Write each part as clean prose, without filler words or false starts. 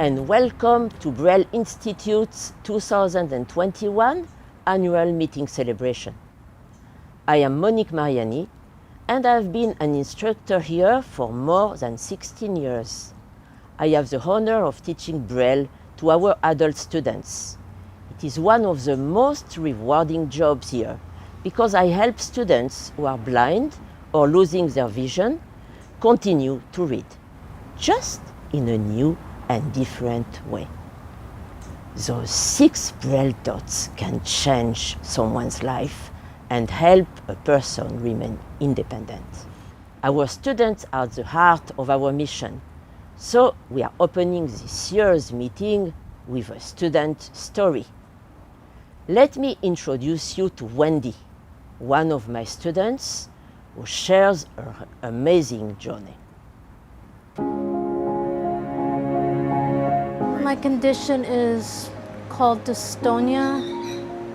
and welcome to Braille Institute's 2021 annual meeting celebration. I am Monique Mariani, and I've been an instructor here for more than 16 years. I have the honor of teaching Braille to our adult students. It is one of the most rewarding jobs here because I help students who are blind or losing their vision continue to read, just in a new and different way. Those 6 Braille dots can change someone's life and help a person remain independent. Our students are at the heart of our mission, so we are opening this year's meeting with a student story. Let me introduce you to Wendy, one of my students who shares her amazing journey. My condition is called dystonia.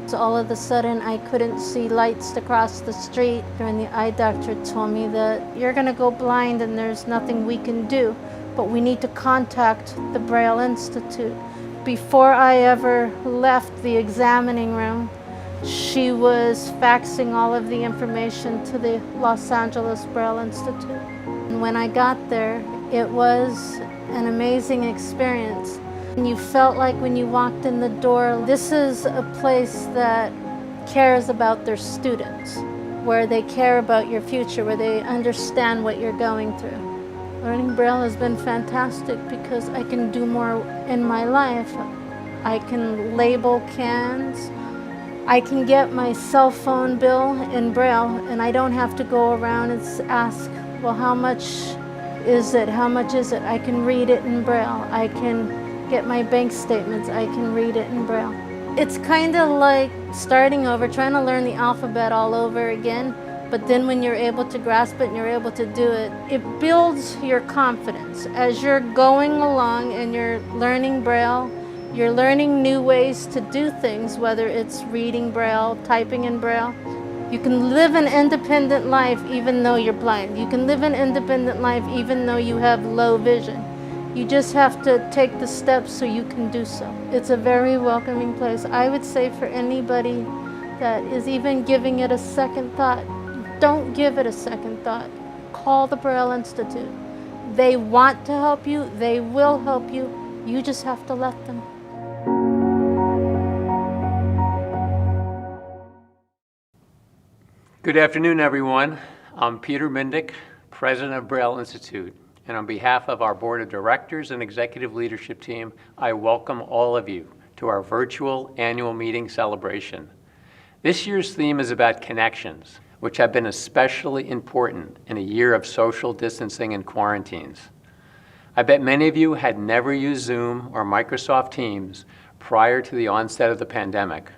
So all of a sudden I couldn't see lights across the street, and the eye doctor told me that you're gonna go blind and there's nothing we can do, but we need to contact the Braille Institute. Before I ever left the examining room, she was faxing all of the information to the Los Angeles Braille Institute. And when I got there, it was an amazing experience. You felt like when you walked in the door, this is a place that cares about their students, where they care about your future, where they understand what you're going through. Learning Braille has been fantastic because I can do more in my life. I can label cans. I can get my cell phone bill in Braille, and I don't have to go around and ask, well, how much is it? How much is it? I can read it in Braille. I can get my bank statements. I can read it in Braille. It's kind of like starting over, trying to learn the alphabet all over again, but then when you're able to grasp it and you're able to do it, it builds your confidence. As you're going along and you're learning Braille, you're learning new ways to do things, whether it's reading Braille, typing in Braille. You can live an independent life even though you're blind. You can live an independent life even though you have low vision. You just have to take the steps so you can do so. It's a very welcoming place. I would say for anybody that is even giving it a second thought, don't give it a second thought. Call the Braille Institute. They want to help you. They will help you. You just have to let them. Good afternoon, everyone. I'm Peter Mindick, President of Braille Institute. And on behalf of our Board of Directors and Executive Leadership Team, I welcome all of you to our virtual annual meeting celebration. This year's theme is about connections, which have been especially important in a year of social distancing and quarantines. I bet many of you had never used Zoom or Microsoft Teams prior to the onset of the pandemic.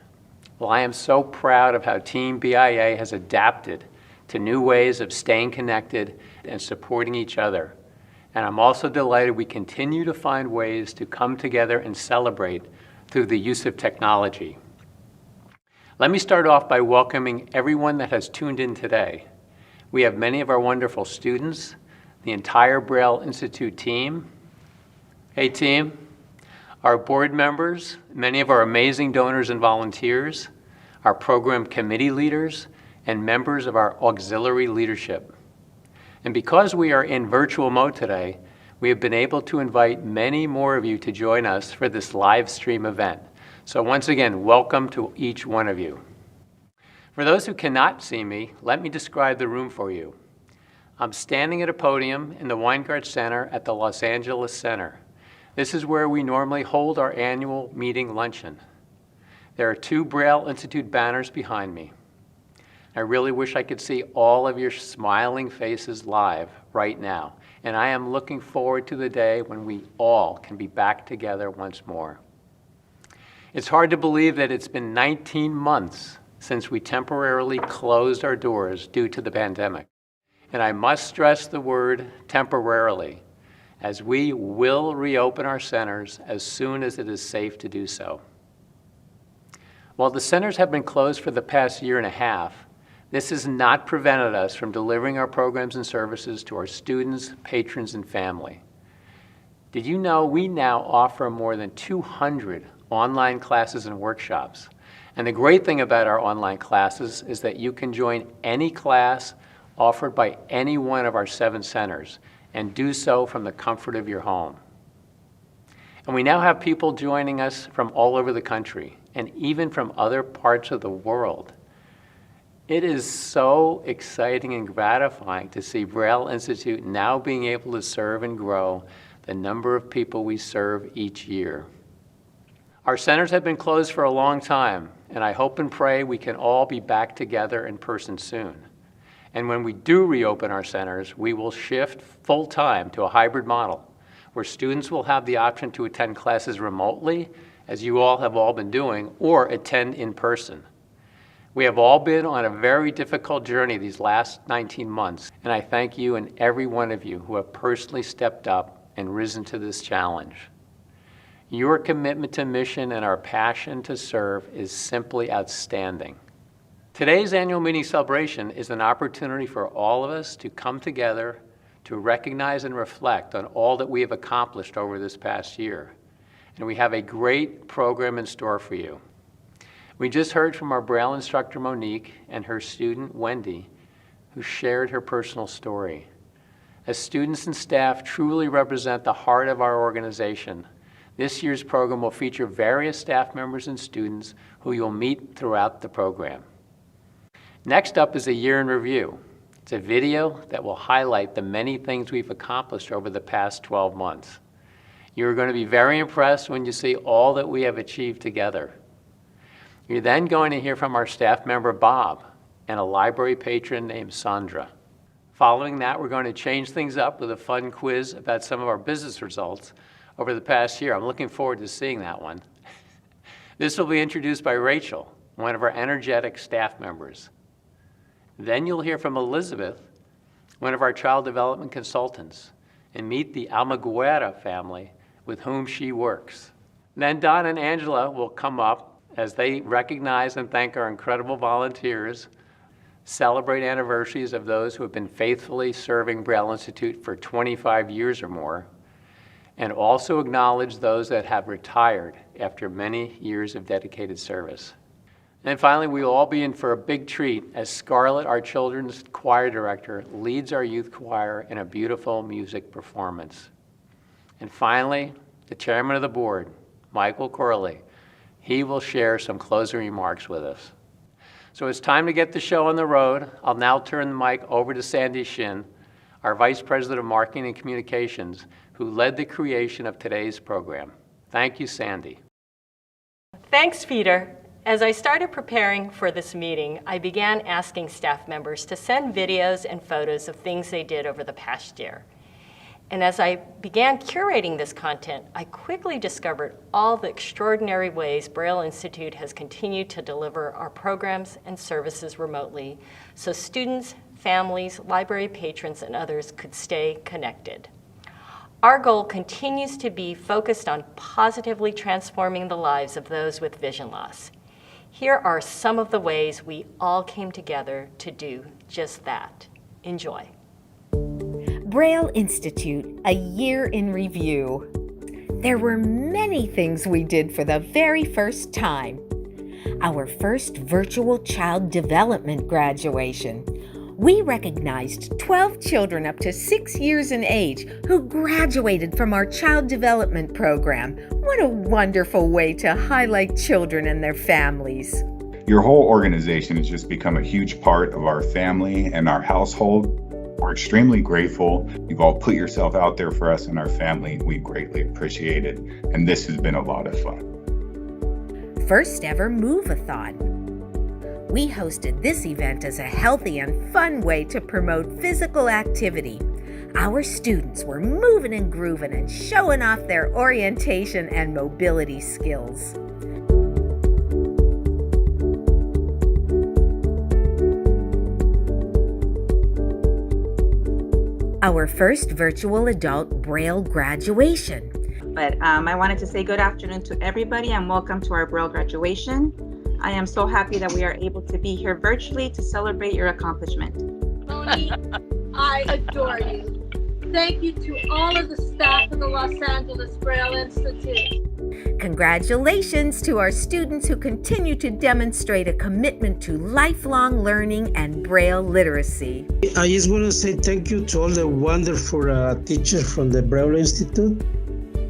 Well, I am so proud of how Team BIA has adapted to new ways of staying connected and supporting each other. And I'm also delighted we continue to find ways to come together and celebrate through the use of technology. Let me start off by welcoming everyone that has tuned in today. We have many of our wonderful students, the entire Braille Institute team. Hey team. Our board members, many of our amazing donors and volunteers, our program committee leaders, and members of our auxiliary leadership. And because we are in virtual mode today, we have been able to invite many more of you to join us for this live stream event. So once again, welcome to each one of you. For those who cannot see me, let me describe the room for you. I'm standing at a podium in the Weingart Center at the Los Angeles Center. This is where we normally hold our annual meeting luncheon. There are 2 Braille Institute banners behind me. I really wish I could see all of your smiling faces live right now, and I am looking forward to the day when we all can be back together once more. It's hard to believe that it's been 19 months since we temporarily closed our doors due to the pandemic. And I must stress the word temporarily, as we will reopen our centers as soon as it is safe to do so. While the centers have been closed for the past year and a half, this has not prevented us from delivering our programs and services to our students, patrons, and family. Did you know we now offer more than 200 online classes and workshops? And the great thing about our online classes is that you can join any class offered by any one of our 7 centers and do so from the comfort of your home. And we now have people joining us from all over the country and even from other parts of the world. It is so exciting and gratifying to see Braille Institute now being able to serve and grow the number of people we serve each year. Our centers have been closed for a long time, and I hope and pray we can all be back together in person soon. And when we do reopen our centers, we will shift full-time to a hybrid model, where students will have the option to attend classes remotely, as you all have been doing, or attend in person. We have all been on a very difficult journey these last 19 months, and I thank you and every one of you who have personally stepped up and risen to this challenge. Your commitment to mission and our passion to serve is simply outstanding. Today's annual meeting celebration is an opportunity for all of us to come together to recognize and reflect on all that we have accomplished over this past year. And we have a great program in store for you. We just heard from our Braille instructor, Monique, and her student, Wendy, who shared her personal story. As students and staff truly represent the heart of our organization, this year's program will feature various staff members and students who you'll meet throughout the program. Next up is a year in review. It's a video that will highlight the many things we've accomplished over the past 12 months. You're going to be very impressed when you see all that we have achieved together. You're then going to hear from our staff member, Bob, and a library patron named Sandra. Following that, we're going to change things up with a fun quiz about some of our business results over the past year. I'm looking forward to seeing that one. This will be introduced by Rachel, one of our energetic staff members. Then you'll hear from Elizabeth, one of our child development consultants, and meet the Almaguera family with whom she works. Then Don and Angela will come up as they recognize and thank our incredible volunteers, celebrate anniversaries of those who have been faithfully serving Braille Institute for 25 years or more, and also acknowledge those that have retired after many years of dedicated service. And finally, we will all be in for a big treat as Scarlett, our children's choir director, leads our youth choir in a beautiful music performance. And finally, the chairman of the board, Michael Corley, he will share some closing remarks with us. So it's time to get the show on the road. I'll now turn the mic over to Sandy Shin, our Vice President of Marketing and Communications, who led the creation of today's program. Thank you, Sandy. Thanks, Peter. As I started preparing for this meeting, I began asking staff members to send videos and photos of things they did over the past year. And as I began curating this content, I quickly discovered all the extraordinary ways Braille Institute has continued to deliver our programs and services remotely so students, families, library patrons, and others could stay connected. Our goal continues to be focused on positively transforming the lives of those with vision loss. Here are some of the ways we all came together to do just that. Enjoy. Braille Institute, a year in review. There were many things we did for the very first time. Our first virtual child development graduation. We recognized 12 children up to 6 years in age who graduated from our child development program. What a wonderful way to highlight children and their families. Your whole organization has just become a huge part of our family and our household. We're extremely grateful. You've all put yourself out there for us and our family. We greatly appreciate it. And this has been a lot of fun. First ever Move-a-thon. We hosted this event as a healthy and fun way to promote physical activity. Our students were moving and grooving and showing off their orientation and mobility skills. Our first virtual adult Braille graduation. But I wanted to say good afternoon to everybody and welcome to our Braille graduation. I am so happy that we are able to be here virtually to celebrate your accomplishment. Tony, I adore you. Thank you to all of the staff of the Los Angeles Braille Institute. Congratulations to our students who continue to demonstrate a commitment to lifelong learning and Braille literacy. I just want to say thank you to all the wonderful teachers from the Braille Institute.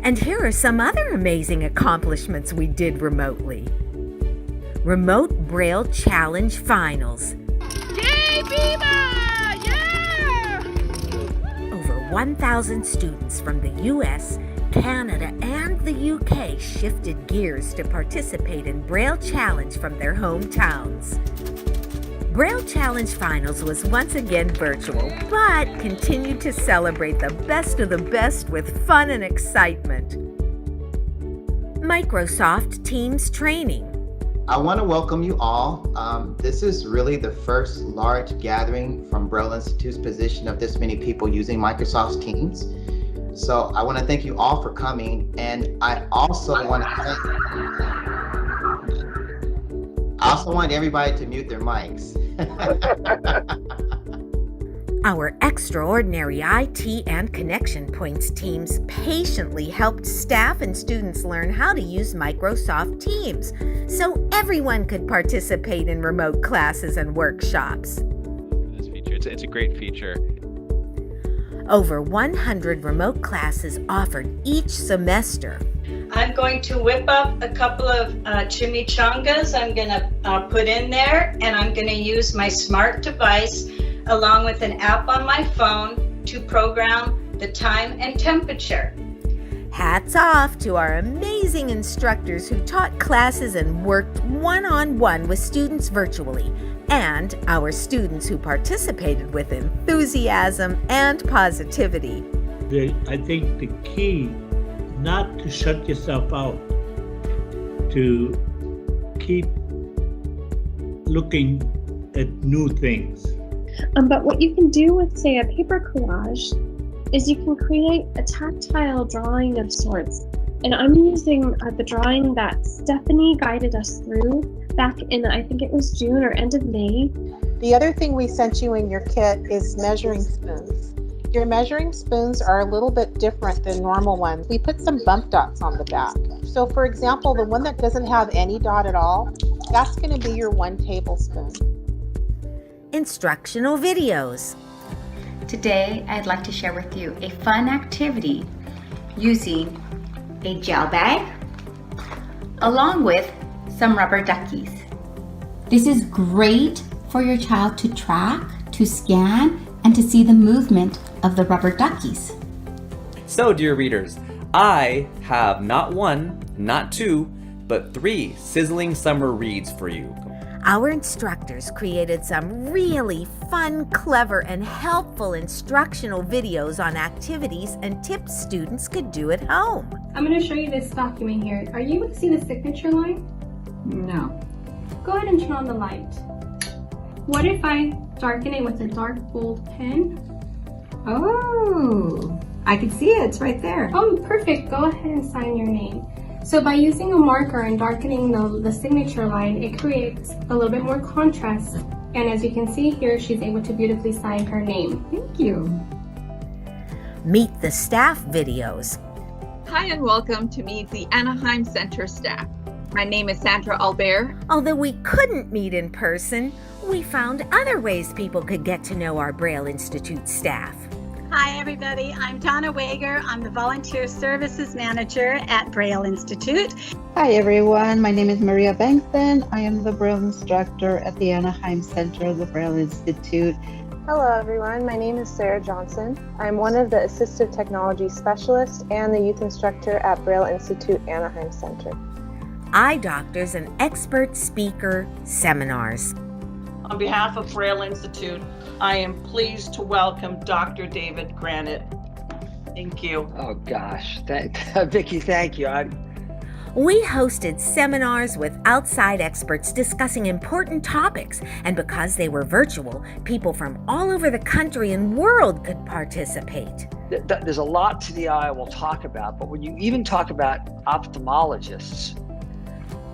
And here are some other amazing accomplishments we did remotely. Remote Braille Challenge Finals. Yay, Viva! Yeah! Over 1,000 students from the U.S., Canada, and the UK shifted gears to participate in Braille Challenge from their hometowns. Braille Challenge Finals was once again virtual, but continued to celebrate the best of the best with fun and excitement. Microsoft Teams Training. I want to welcome you all. This is really the first large gathering from Braille Institute's position of this many people using Microsoft Teams. So I want to thank you all for coming, and I also want everybody to mute their mics. Our extraordinary IT and Connection Points teams patiently helped staff and students learn how to use Microsoft Teams so everyone could participate in remote classes and workshops. This feature, it's a great feature. Over 100 remote classes offered each semester. I'm going to whip up a couple of chimichangas I'm going to put in there, and I'm going to use my smart device along with an app on my phone to program the time and temperature. Hats off to our amazing instructors who taught classes and worked one-on-one with students virtually, and our students who participated with enthusiasm and positivity. I think the key, not to shut yourself out, to keep looking at new things. But what you can do with, say, a paper collage is you can create a tactile drawing of sorts. And I'm using the drawing that Stephanie guided us through back in, I think it was June or end of May. The other thing we sent you in your kit is measuring spoons. Your measuring spoons are a little bit different than normal ones. We put some bump dots on the back. So for example, the one that doesn't have any dot at all, that's going to be your 1 tablespoon. Instructional videos. Today, I'd like to share with you a fun activity using a gel bag along with some rubber duckies. This is great for your child to track, to scan, and to see the movement of the rubber duckies. So, dear readers, I have not 1, not 2, but 3 sizzling summer reads for you. Our instructors created some really fun, clever, and helpful instructional videos on activities and tips students could do at home. I'm going to show you this document here. Are you able to see the signature line? No. Go ahead and turn on the light. What if I darken it with a dark bold pen? Oh, I can see it. It's right there. Oh, perfect. Go ahead and sign your name. So by using a marker and darkening the signature line, it creates a little bit more contrast. And as you can see here, she's able to beautifully sign her name. Thank you. Meet the staff videos. Hi and welcome to meet the Anaheim Center staff. My name is Sandra Albert. Although we couldn't meet in person, we found other ways people could get to know our Braille Institute staff. Hi everybody, I'm Donna Wager. I'm the Volunteer Services Manager at Braille Institute. Hi everyone, my name is Maria Bankston. I am the Braille Instructor at the Anaheim Center of the Braille Institute. Hello everyone, my name is Sarah Johnson. I'm one of the Assistive Technology Specialists and the Youth Instructor at Braille Institute Anaheim Center. Eye doctors and expert speaker seminars. On behalf of Braille Institute, I am pleased to welcome Dr. David Granite. Thank you. Oh gosh, Vicki, thank you. We hosted seminars with outside experts discussing important topics, and because they were virtual, people from all over the country and world could participate. There's a lot to the eye we'll talk about, but when you even talk about ophthalmologists.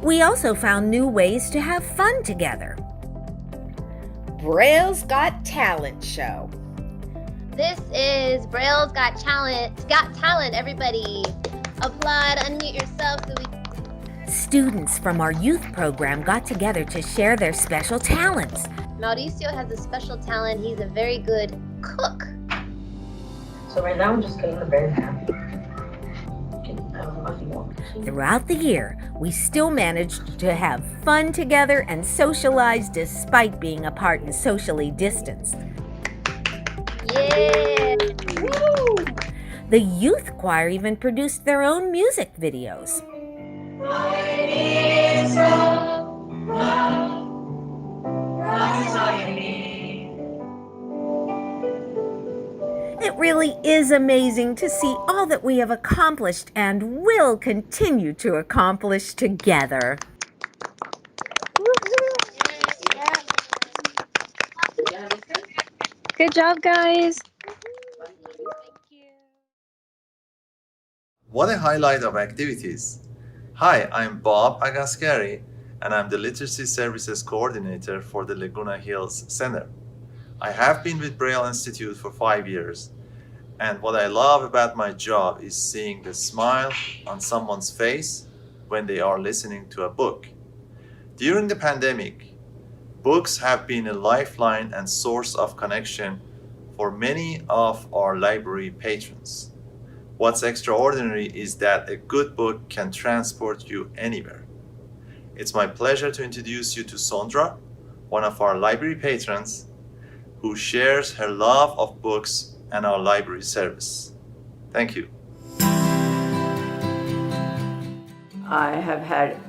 We also found new ways to have fun together. Braille's Got Talent show. This is Braille's Got Talent, everybody. Applaud, unmute yourself so we... Students from our youth program got together to share their special talents. Mauricio has a special talent. He's a very good cook. So right now I'm just getting the Braille happy. Throughout the year, we still managed to have fun together and socialize despite being apart and socially distanced. Yeah! Woo! The youth choir even produced their own music videos. It really is amazing to see all that we have accomplished and will continue to accomplish together. Good job, guys. What a highlight of activities. Hi, I'm Bob Agaskari, and I'm the Literacy Services Coordinator for the Laguna Hills Center. I have been with Braille Institute for 5 years, and what I love about my job is seeing the smile on someone's face when they are listening to a book. During the pandemic, books have been a lifeline and source of connection for many of our library patrons. What's extraordinary is that a good book can transport you anywhere. It's my pleasure to introduce you to Sondra, one of our library patrons, who shares her love of books and our library service. Thank you. I have had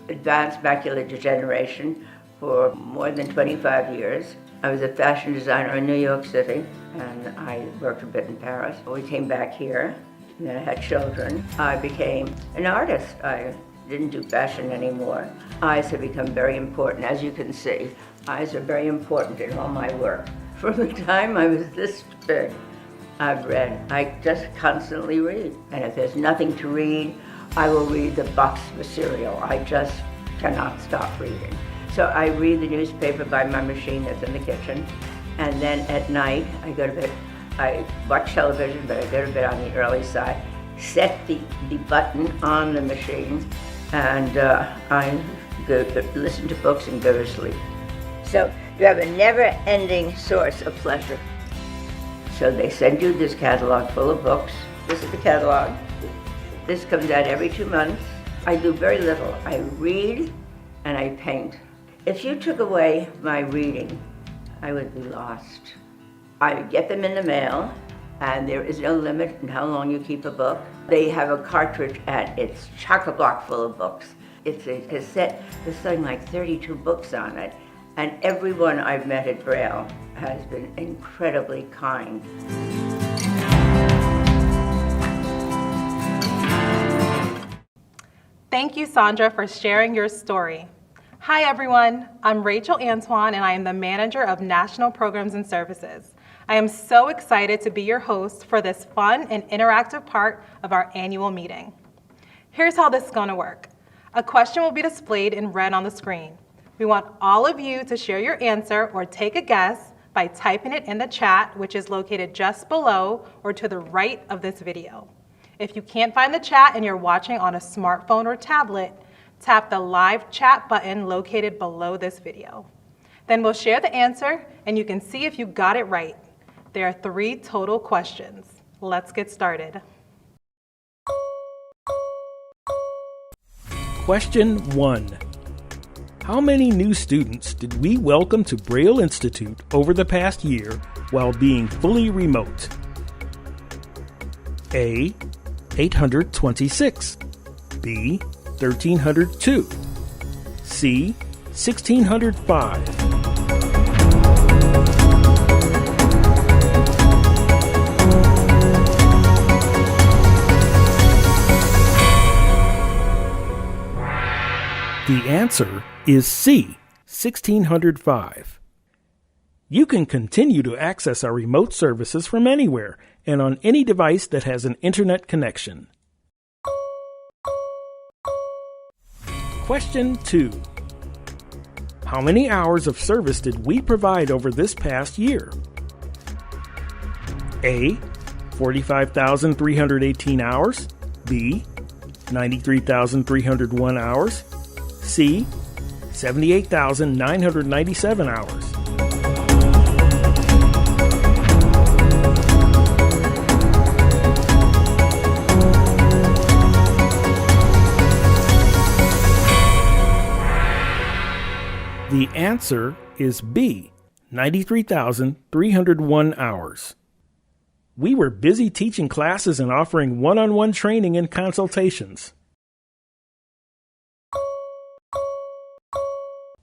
advanced macular degeneration for more than 25 years. I was a fashion designer in New York City, and I worked a bit in Paris. We came back here, and then I had children. I became an artist. I didn't do fashion anymore. Eyes have become very important. As you can see, eyes are very important in all my work. From the time I was this big, I've read. I just constantly read. And if there's nothing to read, I will read the box of cereal. I just cannot stop reading. So I read the newspaper by my machine that's in the kitchen. And then at night, I go to bed. I watch television, but I go to bed on the early side, set the button on the machine, and I go listen to books and go to sleep. So you have a never-ending source of pleasure. So they send you this catalog full of books. This is the catalog. This comes out every 2 months. I do very little. I read and I paint. If you took away my reading, I would be lost. I get them in the mail, and there is no limit in how long you keep a book. They have a cartridge and it's chock-a-block full of books. It's a cassette, there's something like 32 books on it, and everyone I've met at Braille has been incredibly kind. Thank you, Sandra, for sharing your story. Hi, everyone. I'm Rachel Antoine, and I am the Manager of National Programs and Services. I am so excited to be your host for this fun and interactive part of our annual meeting. Here's how this is going to work. A question will be displayed in red on the screen. We want all of you to share your answer or take a guess by typing it in the chat, which is located just below or to the right of this video. If you can't find the chat and you're watching on a smartphone or tablet, tap the live chat button located below this video. Then we'll share the answer and you can see if you got it right. There are 3 total questions. Let's get started. Question 1. How many new students did we welcome to Braille Institute over the past year while being fully remote? A. 826. B. 1302. C. 1605. The answer is C, 1605. You can continue to access our remote services from anywhere and on any device that has an internet connection. Question 2. How many hours of service did we provide over this past year? A. 45,318 hours. B. 93,301 hours. C. 78,997 hours. The answer is B, 93,301 hours. We were busy teaching classes and offering one-on-one training and consultations.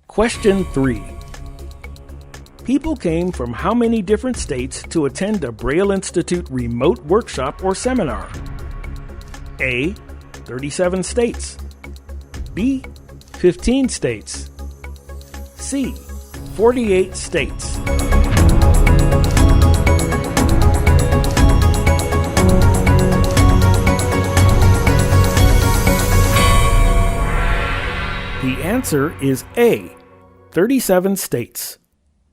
Question 3. People came from how many different states to attend a Braille Institute remote workshop or seminar? A. 37 states. B. 15 states. C. 48 states. The answer is A. 37 states.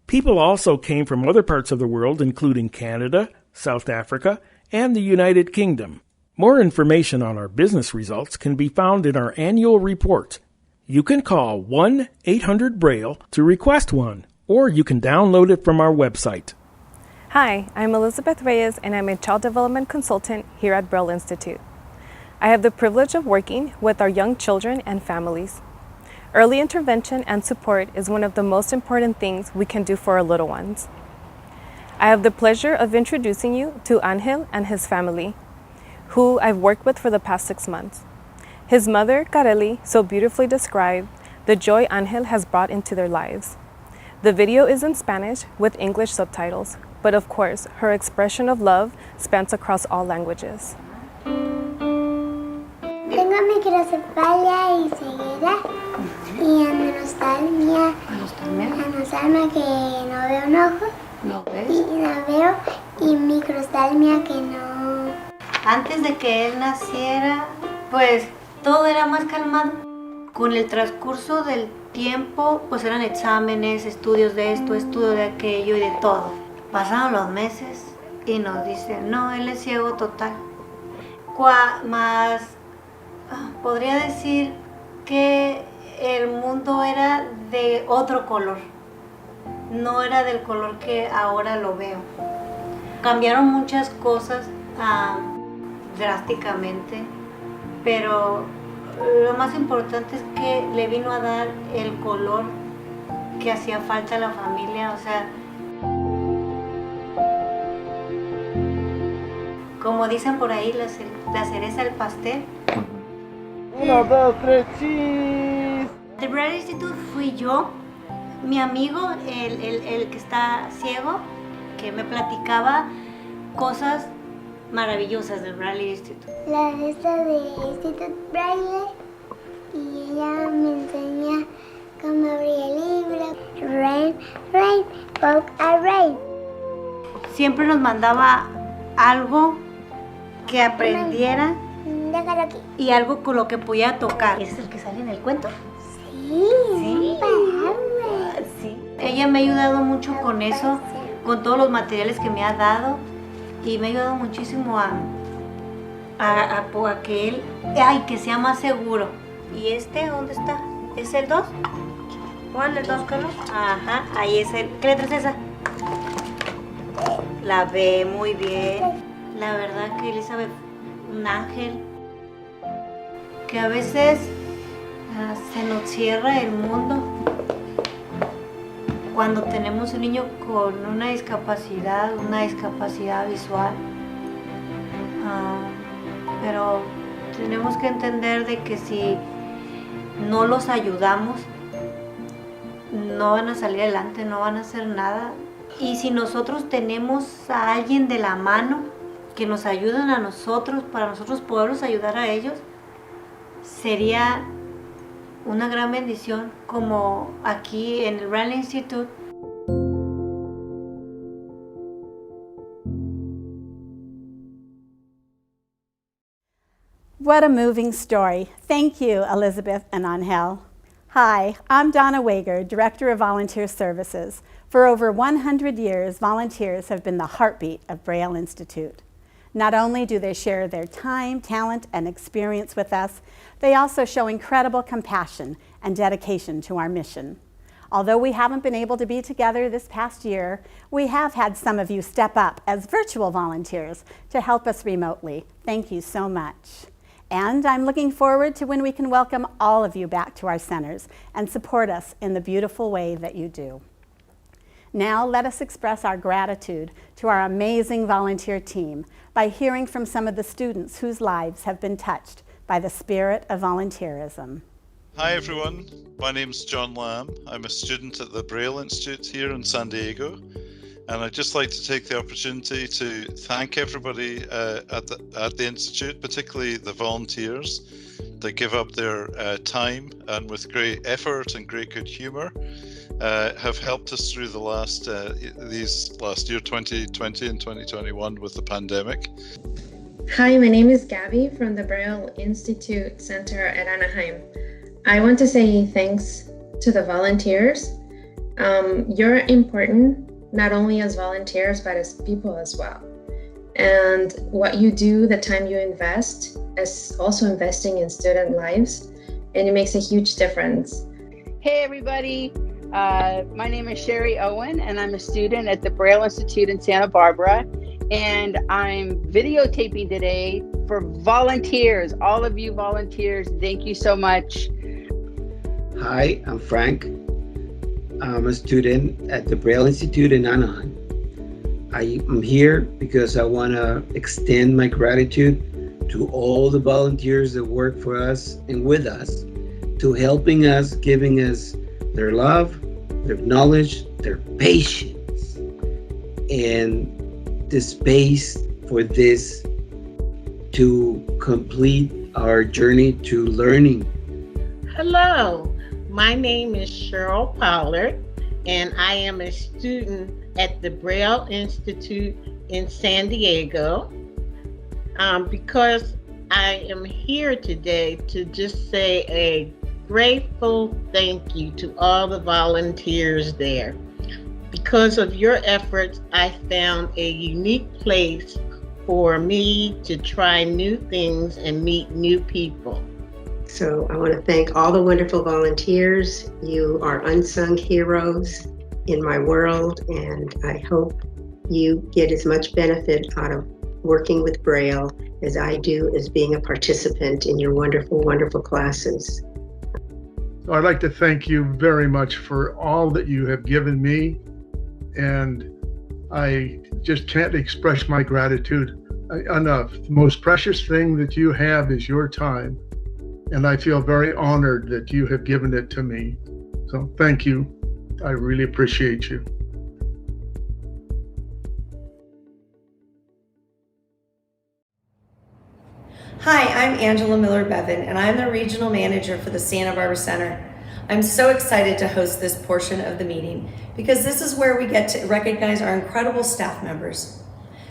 People also came from other parts of the world, including Canada, South Africa, and the United Kingdom. More information on our business results can be found in our annual report. You can call 1-800-BRAILLE to request one, or you can download it from our website. Hi, I'm Elizabeth Reyes, and I'm a Child Development Consultant here at Braille Institute. I have the privilege of working with our young children and families. Early intervention and support is one of the most important things we can do for our little ones. I have the pleasure of introducing you to Angel and his family, who I've worked with for the past 6 months. His mother, Kareli, so beautifully described the joy Angel has brought into their lives. The video is in Spanish with English subtitles, but of course, her expression of love spans across all languages. Tengo microcefalia y ceguera y anostalgia. Anostalgia que no veo un ojo. No ves. Y no veo y microstalgia que no. Antes de que él naciera, pues todo era más calmado. Con el transcurso del tiempo, pues eran exámenes, estudios de esto, estudio de aquello y de todo. Pasaron los meses y nos dicen, no, él es ciego total. Más podría decir que el mundo era de otro color. No era del color que ahora lo veo. Cambiaron muchas cosas drásticamente, pero lo más importante es que le vino a dar el color que hacía falta a la familia, o sea, como dicen por ahí, la cereza del pastel. 1, 2, 3, cheese. The Braille Institute fui yo, mi amigo, el que está ciego, que me platicaba cosas maravillosas del Braille Institute. La esta de Institute Braille y ella me enseña cómo abrir el libro. Rain, rain, poke a rain. Siempre nos mandaba algo que aprendiera y algo con lo que pudiera tocar. ¿Ese es el que sale en el cuento? Sí, sí. Sí. Ella me ha ayudado mucho con eso, con todos los materiales que me ha dado. Y me ha ayudado muchísimo a que él, que sea más seguro. ¿Y este dónde está? ¿Es el 2? ¿Cuál el 2, Carlos? Ajá, ahí es el. ¿Qué letra es esa? La B, muy bien. La verdad que Elizabeth, un ángel. Que a veces se nos cierra el mundo. Cuando tenemos un niño con una discapacidad visual, pero tenemos que entender de que si no los ayudamos, no van a salir adelante, no van a hacer nada. Y si nosotros tenemos a alguien de la mano que nos ayuden a nosotros, para nosotros poderlos ayudar a ellos, sería una gran bendición, como aquí en el Braille Institute. What a moving story. Thank you, Elizabeth and Angel. Hi, I'm Donna Wager, Director of Volunteer Services. For over 100 years, volunteers have been the heartbeat of Braille Institute. Not only do they share their time, talent, and experience with us, they also show incredible compassion and dedication to our mission. Although we haven't been able to be together this past year, we have had some of you step up as virtual volunteers to help us remotely. Thank you so much. And I'm looking forward to when we can welcome all of you back to our centers and support us in the beautiful way that you do. Now let us express our gratitude to our amazing volunteer team by hearing from some of the students whose lives have been touched by the spirit of volunteerism. Hi everyone, my name's John Lamb. I'm a student at the Braille Institute here in San Diego, and I'd just like to take the opportunity to thank everybody at the Institute, particularly the volunteers that give up their time and with great effort and great good humour have helped us through the these last year, 2020 and 2021, with the pandemic. Hi, my name is Gabby from the Braille Institute Center at Anaheim. I want to say thanks to the volunteers. You're important, not only as volunteers, but as people as well. And what you do, the time you invest, is also investing in student lives, and it makes a huge difference. Hey everybody, my name is Sherry Owen, and I'm a student at the Braille Institute in Santa Barbara, and I'm videotaping today for volunteers. All of you volunteers, thank you so much. Hi, I'm Frank. I'm a student at the Braille Institute in Anaheim. I'm here because I want to extend my gratitude to all the volunteers that work for us and with us, to helping us, giving us their love, their knowledge, their patience, and the space for this to complete our journey to learning. Hello, my name is Cheryl Pollard, and I am a student at the Braille Institute in San Diego. Because I am here today to just say a grateful thank you to all the volunteers there. Because of your efforts, I found a unique place for me to try new things and meet new people. So I want to thank all the wonderful volunteers. You are unsung heroes in my world, and I hope you get as much benefit out of working with Braille as I do as being a participant in your wonderful, wonderful classes. So I'd like to thank you very much for all that you have given me, and I just can't express my gratitude enough. The most precious thing that you have is your time, and I feel very honored that you have given it to me. So thank you. I really appreciate you. Hi, I'm Angela Miller-Bevan, and I'm the Regional Manager for the Santa Barbara Center. I'm so excited to host this portion of the meeting because this is where we get to recognize our incredible staff members.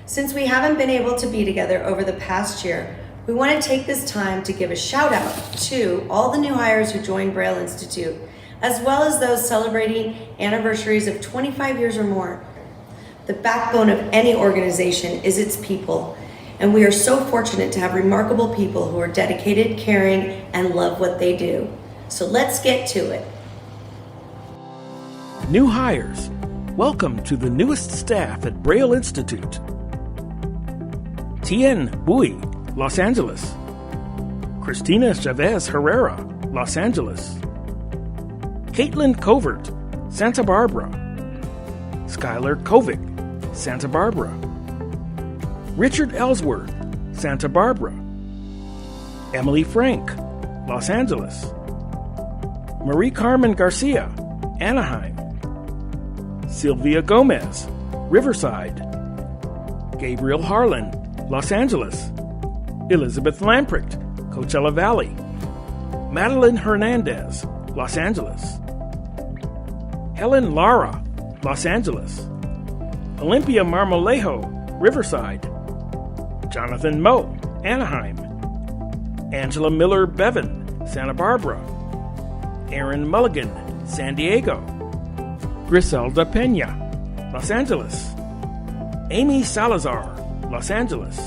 Since we haven't been able to be together over the past year, we want to take this time to give a shout out to all the new hires who joined Braille Institute, as well as those celebrating anniversaries of 25 years or more. The backbone of any organization is its people, and we are so fortunate to have remarkable people who are dedicated, caring, and love what they do. So let's get to it. New hires, welcome to the newest staff at Braille Institute. Tien Bui, Los Angeles. Christina Chavez Herrera, Los Angeles. Caitlin Covert, Santa Barbara. Skylar Kovic, Santa Barbara. Richard Ellsworth, Santa Barbara. Emily Frank, Los Angeles. Marie Carmen Garcia, Anaheim. Sylvia Gomez, Riverside. Gabriel Harlan, Los Angeles. Elizabeth Lamprecht, Coachella Valley. Madeline Hernandez, Los Angeles. Helen Lara, Los Angeles. Olympia Marmolejo, Riverside. Jonathan Moe, Anaheim. Angela Miller Bevan, Santa Barbara. Aaron Mulligan, San Diego. Griselda Pena, Los Angeles. Amy Salazar, Los Angeles.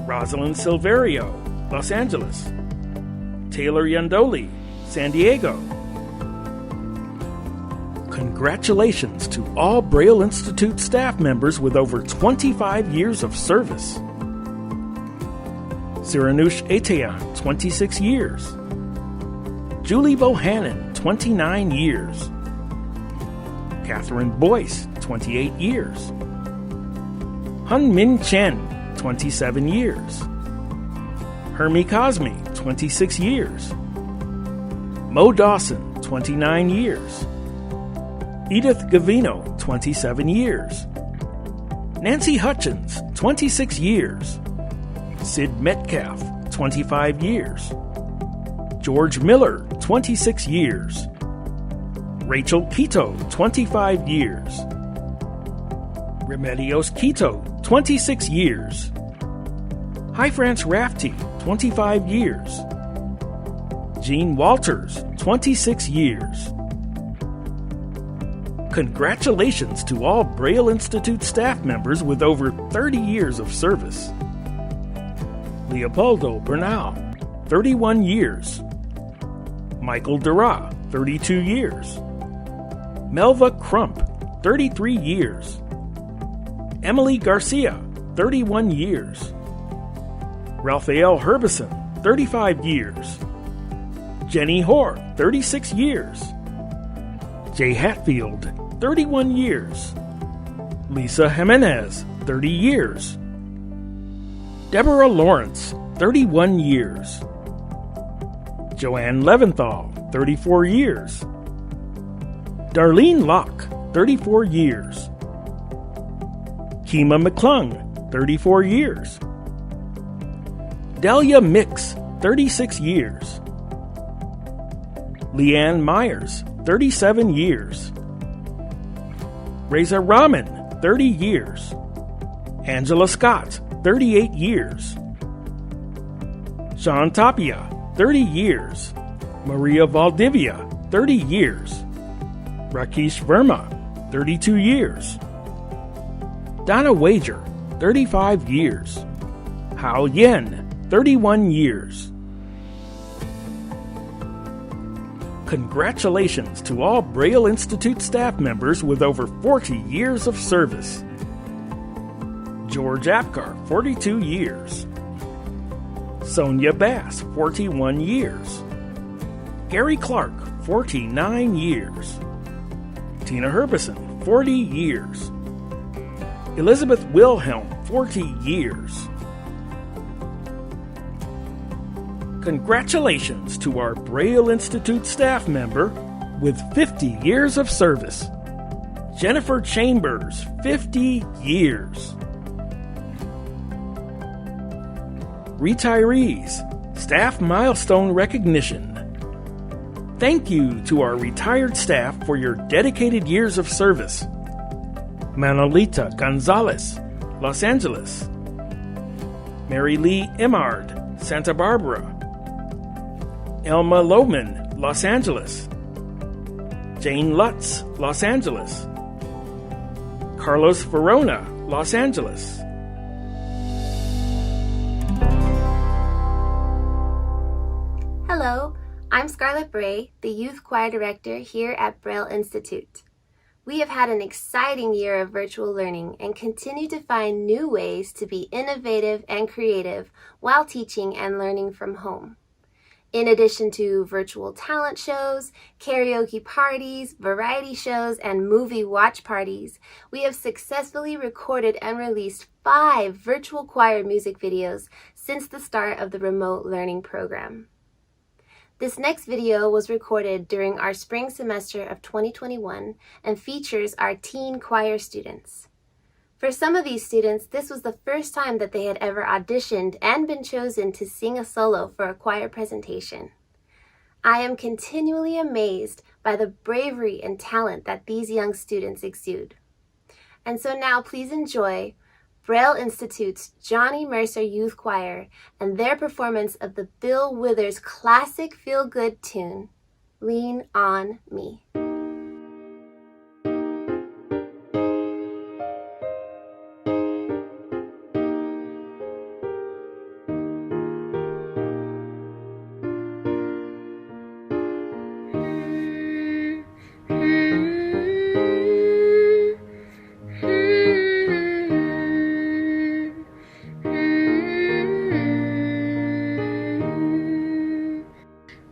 Rosalind Silverio, Los Angeles. Taylor Yandoli, San Diego. Congratulations to all Braille Institute staff members with over 25 years of service. Siranush Etea, 26 years. Julie Bohannon, 29 years. Catherine Boyce, 28 years. Hun Min Chen, 27 years. Hermie Cosme, 26 years. Mo Dawson, 29 years. Edith Gavino, 27 years. Nancy Hutchins, 26 years. Sid Metcalf, 25 years. George Miller, 26 years. Rachel Quito, 25 years. Remedios Quito, 26 years. Hi France Rafty, 25 years. Jean Walters, 26 years. Congratulations to all Braille Institute staff members with over 30 years of service. Leopoldo Bernal, 31 years. Michael Dura, 32 years. Melva Crump, 33 years. Emily Garcia, 31 years. Raphael Herbison, 35 years. Jenny Hoare, 36 years. Jay Hatfield, 31 years. Lisa Jimenez, 30 years. Deborah Lawrence, 31 years. Joanne Leventhal, 34 years. Darlene Locke, 34 years. Kima McClung, 34 years. Delia Mix, 36 years. Leanne Myers, 37 years. Reza Rahman, 30 years. Angela Scott, 38 years. Sean Tapia, 30 years. Maria Valdivia, 30 years. Rakesh Verma, 32 years. Donna Wager, 35 years. Hao Yen, 31 years. Congratulations to all Braille Institute staff members with over 40 years of service. George Apgar, 42 years. Sonia Bass, 41 years. Gary Clark, 49 years. Tina Herbison, 40 years. Elizabeth Wilhelm, 40 years. Congratulations to our Braille Institute staff member with 50 years of service. Jennifer Chambers, 50 years. Retirees, staff milestone recognition. Thank you to our retired staff for your dedicated years of service. Manolita Gonzalez, Los Angeles. Mary Lee Emard, Santa Barbara. Elma Lohman, Los Angeles. Jane Lutz, Los Angeles. Carlos Verona, Los Angeles. Hello, I'm Scarlett Bray, the Youth Choir Director here at Braille Institute. We have had an exciting year of virtual learning and continue to find new ways to be innovative and creative while teaching and learning from home. In addition to virtual talent shows, karaoke parties, variety shows, and movie watch parties, we have successfully recorded and released 5 virtual choir music videos since the start of the remote learning program. This next video was recorded during our spring semester of 2021 and features our teen choir students. For some of these students, this was the first time that they had ever auditioned and been chosen to sing a solo for a choir presentation. I am continually amazed by the bravery and talent that these young students exude. And so now please enjoy Braille Institute's Johnny Mercer Youth Choir and their performance of the Bill Withers classic feel-good tune, Lean on me.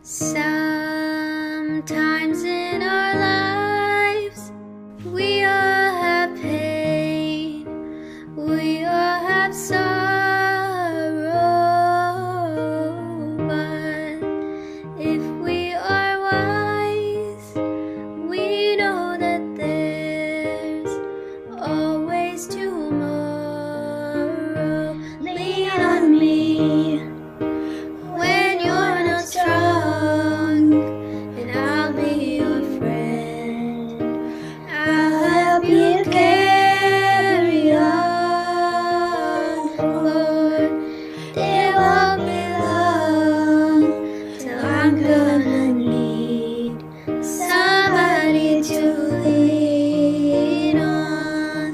Sometimes in our lives, we all have pain, we all have sorrow, but if we are wise, we know that there's always tomorrow. Lean on me when you're not strong, and I'll be your friend. I'll help you carry on, for it won't be long till I'm gonna need somebody to lean on.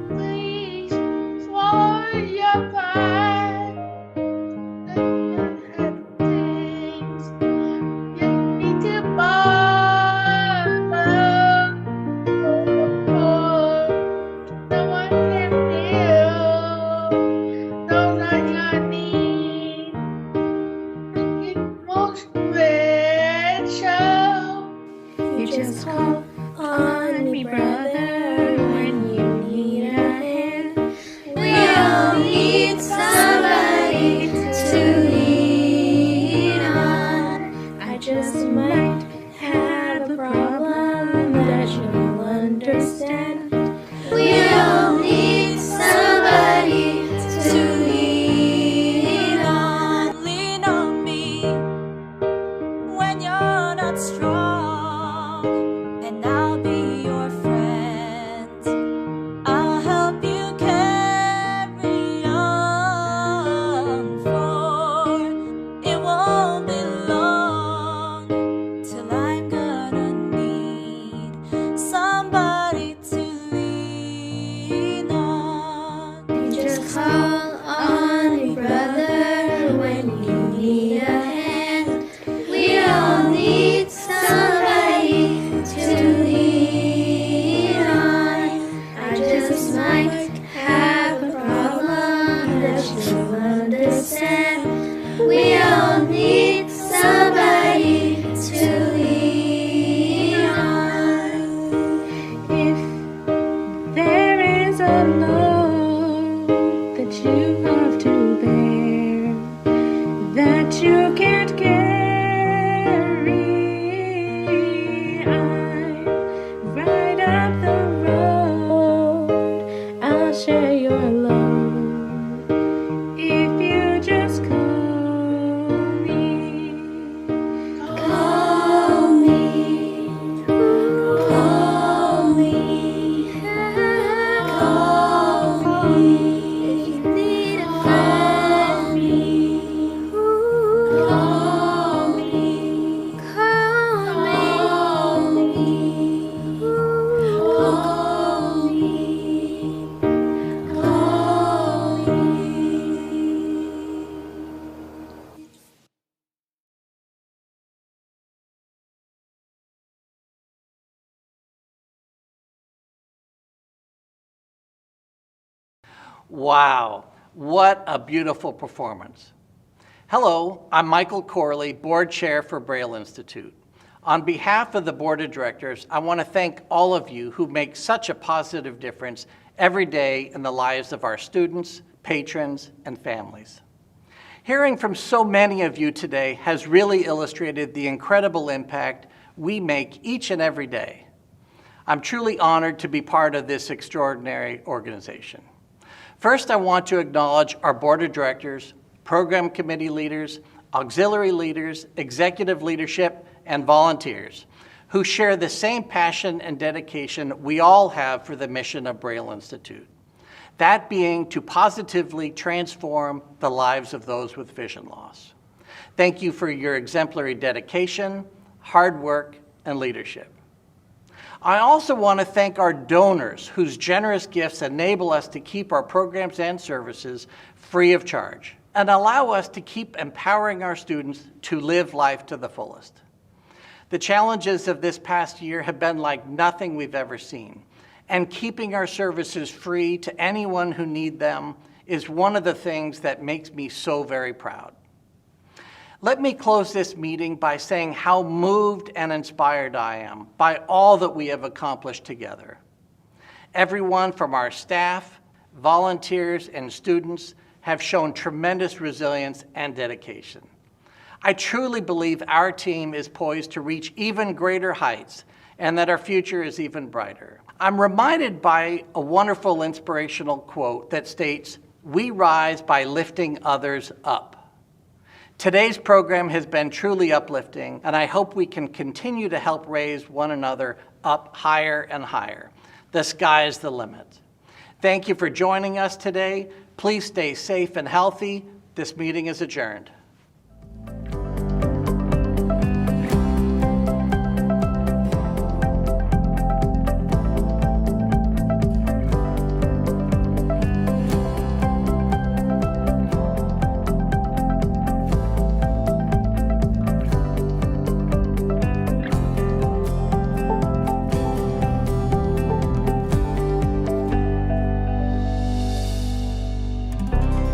Please swallow your pride. Need to borrow, no one can feel those are your needs. It most special. You just call on me, brother, when you need a hand. We all need somebody to lean on. I just might have a problem that you'll understand. We all need somebody to lean on. Lean on me when you're not strong, and I'll be your friend. I'll help you carry on, for it won't be long till I'm gonna need somebody to lean on. You just call on me, brother, when you need a hand. We all need somebody to lean on. I just might have a problem that you'll understand. We all need somebody to lean on. If there is a load that you have to bear, that you can't carry, I'm right up the road. I'll share your load if you just call me. Call me. Call me. Call me. If you need a friend, call me. Call me. Call me. Call me. Wow, what a beautiful performance. Hello, I'm Michael Corley, Board Chair for Braille Institute. On behalf of the Board of Directors, I want to thank all of you who make such a positive difference every day in the lives of our students, patrons, and families. Hearing from so many of you today has really illustrated the incredible impact we make each and every day. I'm truly honored to be part of this extraordinary organization. First, I want to acknowledge our Board of Directors, program committee leaders, auxiliary leaders, executive leadership, and volunteers who share the same passion and dedication we all have for the mission of Braille Institute. That being to positively transform the lives of those with vision loss. Thank you for your exemplary dedication, hard work, and leadership. I also want to thank our donors whose generous gifts enable us to keep our programs and services free of charge and allow us to keep empowering our students to live life to the fullest. The challenges of this past year have been like nothing we've ever seen, and keeping our services free to anyone who needs them is one of the things that makes me so very proud. Let me close this meeting by saying how moved and inspired I am by all that we have accomplished together. Everyone from our staff, volunteers, and students have shown tremendous resilience and dedication. I truly believe our team is poised to reach even greater heights and that our future is even brighter. I'm reminded by a wonderful inspirational quote that states, "We rise by lifting others up." Today's program has been truly uplifting, and I hope we can continue to help raise one another up higher and higher. The sky is the limit. Thank you for joining us today. Please stay safe and healthy. This meeting is adjourned.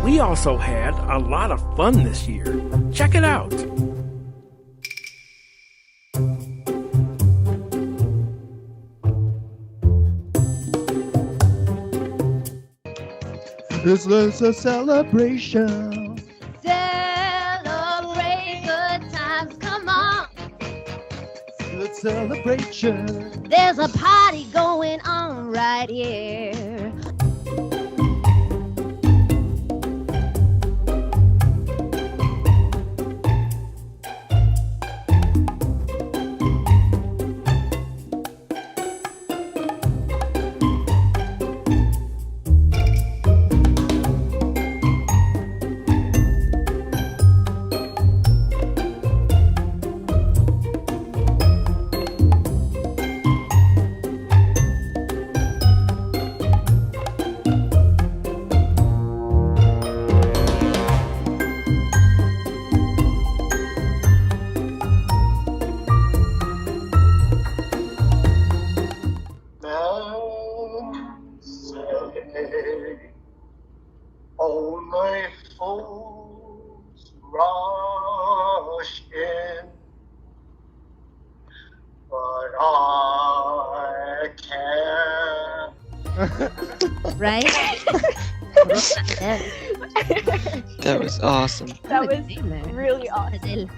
We also had a lot of fun this year. Check it out. This is a celebration. Celebrate good times, come on. It's a celebration. There's a party going on right here. Only fools rush in, but I can't. Right? That was awesome. That was really awesome.